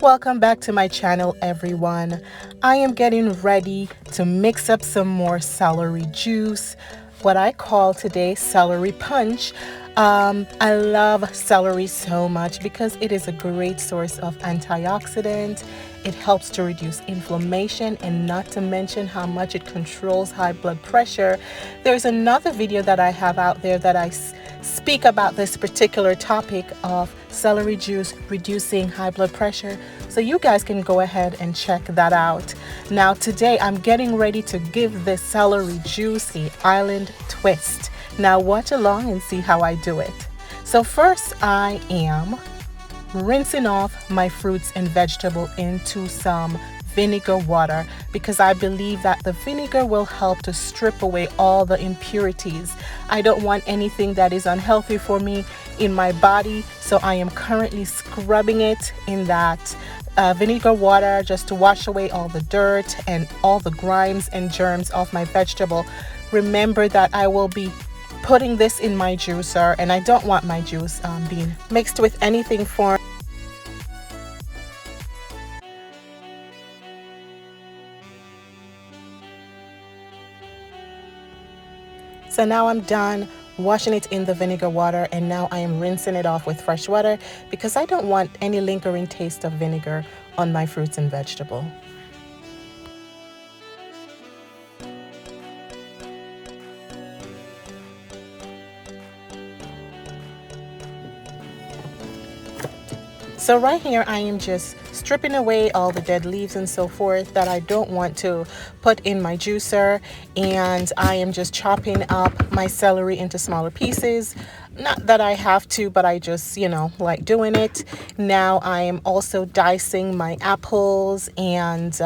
Welcome back to my channel, everyone. I am getting ready to mix up some more celery juice, what I call today celery punch. I love celery so much because it is a great source of antioxidant. It helps to reduce inflammation, and not to mention how much it controls high blood pressure. There's another video that I have out there that I speak about this particular topic of celery juice reducing high blood pressure, so you guys can go ahead and check that out. Now today I'm getting ready to give this celery juice a island twist. Now watch along and see how I do it. So first I am rinsing off my fruits and vegetable into some vinegar water, because I believe that the vinegar will help to strip away all the impurities. I don't want anything that is unhealthy for me in my body, so I am currently scrubbing it in that vinegar water just to wash away all the dirt and all the grimes and germs off my vegetable. Remember that I will be putting this in my juicer, and I don't want my juice being mixed with anything foreign. So now I'm done washing it in the vinegar water, and now I am rinsing it off with fresh water because I don't want any lingering taste of vinegar on my fruits and vegetable. So right here I am just stripping away all the dead leaves and so forth that I don't want to put in my juicer, and I am just chopping up my celery into smaller pieces. Not that I have to, but I just, like doing it. Now I am also dicing my apples and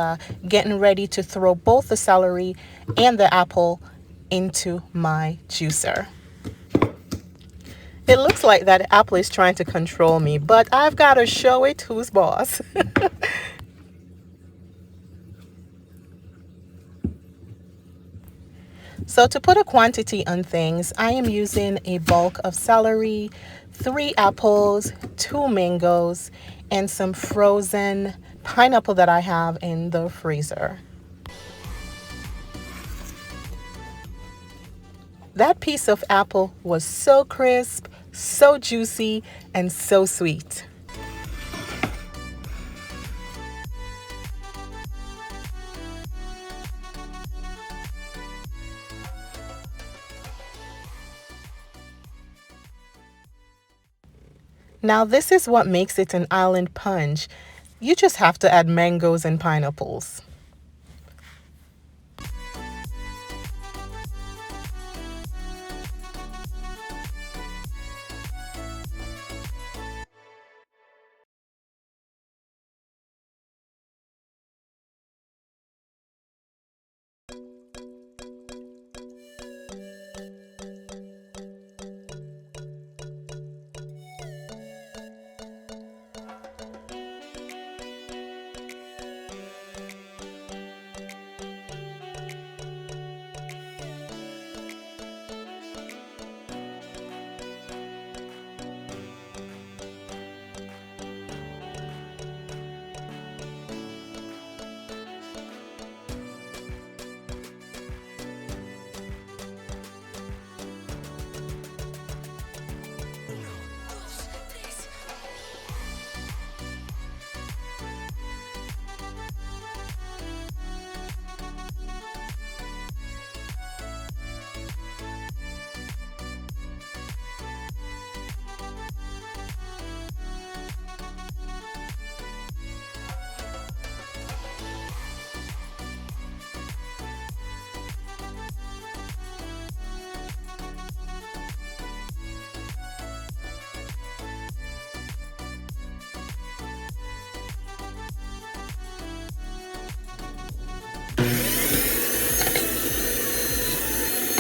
getting ready to throw both the celery and the apple into my juicer. It looks like that apple is trying to control me, but I've got to show it who's boss. So to put a quantity on things, I am using a bulk of celery, 3 apples, 2 mangoes, and some frozen pineapple that I have in the freezer. That piece of apple was so crisp, so juicy, and so sweet. Now this is what makes it an island punch. You just have to add mangoes and pineapples.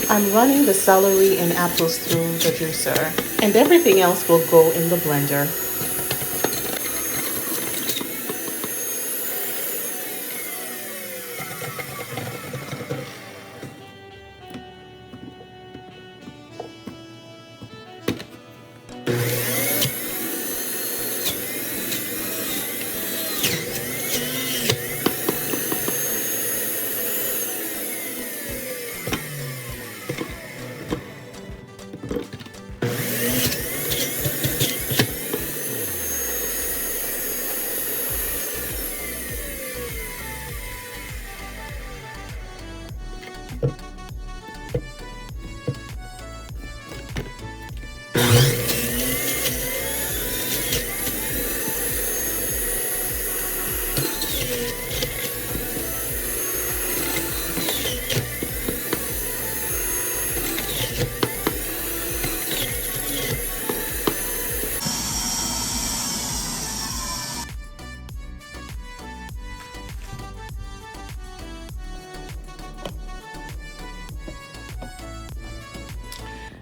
I'm running the celery and apples through the juicer, and everything else will go in the blender.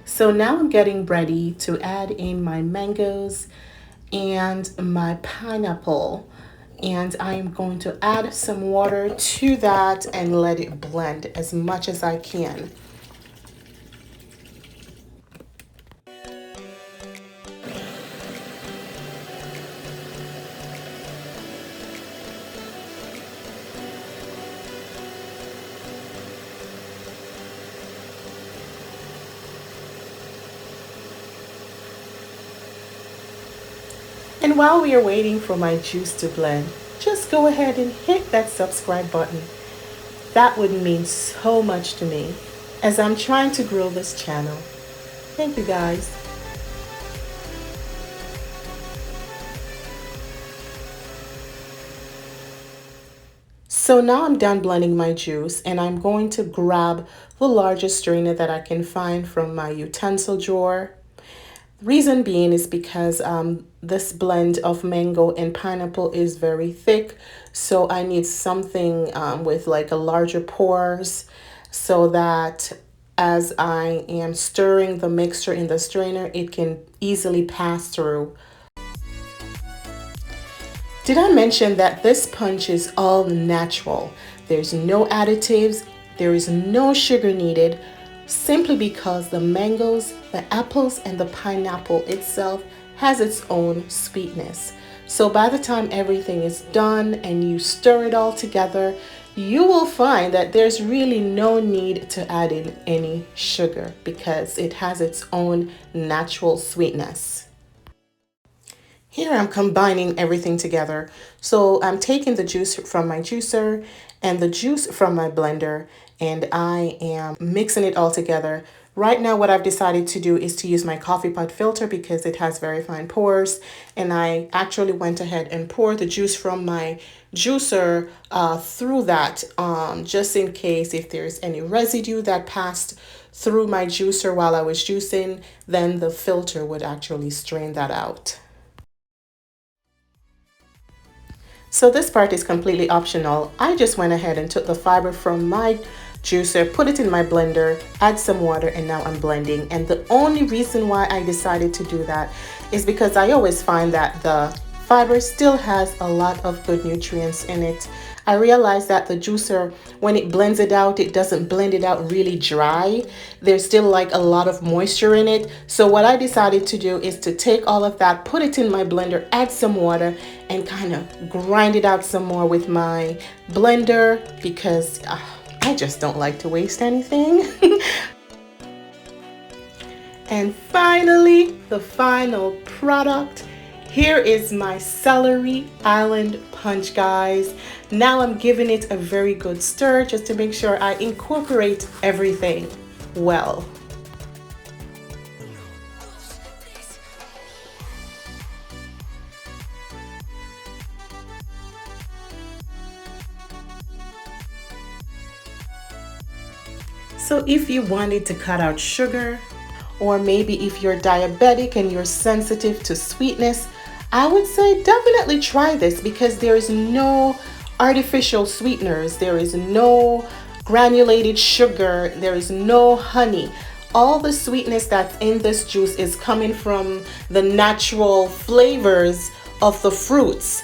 So now I'm getting ready to add in my mangoes and my pineapple. And I'm going to add some water to that and let it blend as much as I can. And while we are waiting for my juice to blend, just go ahead and hit that subscribe button. That would mean so much to me as I'm trying to grow this channel. Thank you guys. So now I'm done blending my juice and I'm going to grab the largest strainer that I can find from my utensil drawer. Reason being is because this blend of mango and pineapple is very thick, so I need something with like a larger pores so that as I am stirring the mixture in the strainer, it can easily pass through. Did I mention that this punch is all natural? There's no additives, there is no sugar needed, simply because the mangoes, the apples, and the pineapple itself has its own sweetness. So by the time everything is done and you stir it all together, you will find that there's really no need to add in any sugar because it has its own natural sweetness. Here I'm combining everything together. So I'm taking the juice from my juicer and the juice from my blender, and I am mixing it all together. Right now what I've decided to do is to use my coffee pot filter because it has very fine pores, and I actually went ahead and poured the juice from my juicer through that just in case if there's any residue that passed through my juicer while I was juicing, then the filter would actually strain that out. So this part is completely optional. I just went ahead and took the fiber from my juicer, put it in my blender, add some water, and now I'm blending. And the only reason why I decided to do that is because I always find that the fiber still has a lot of good nutrients in it. I realized that the juicer, when it blends it out, it doesn't blend it out really dry. There's still like a lot of moisture in it. So what I decided to do is to take all of that, put it in my blender, add some water, and kind of grind it out some more with my blender because I just don't like to waste anything. And finally, the final product. Here is my Celery Island Punch, guys. Now I'm giving it a very good stir just to make sure I incorporate everything well. So if you wanted to cut out sugar, or maybe if you're diabetic and you're sensitive to sweetness, I would say definitely try this because there is no artificial sweeteners, there is no granulated sugar, there is no honey. All the sweetness that's in this juice is coming from the natural flavors of the fruits.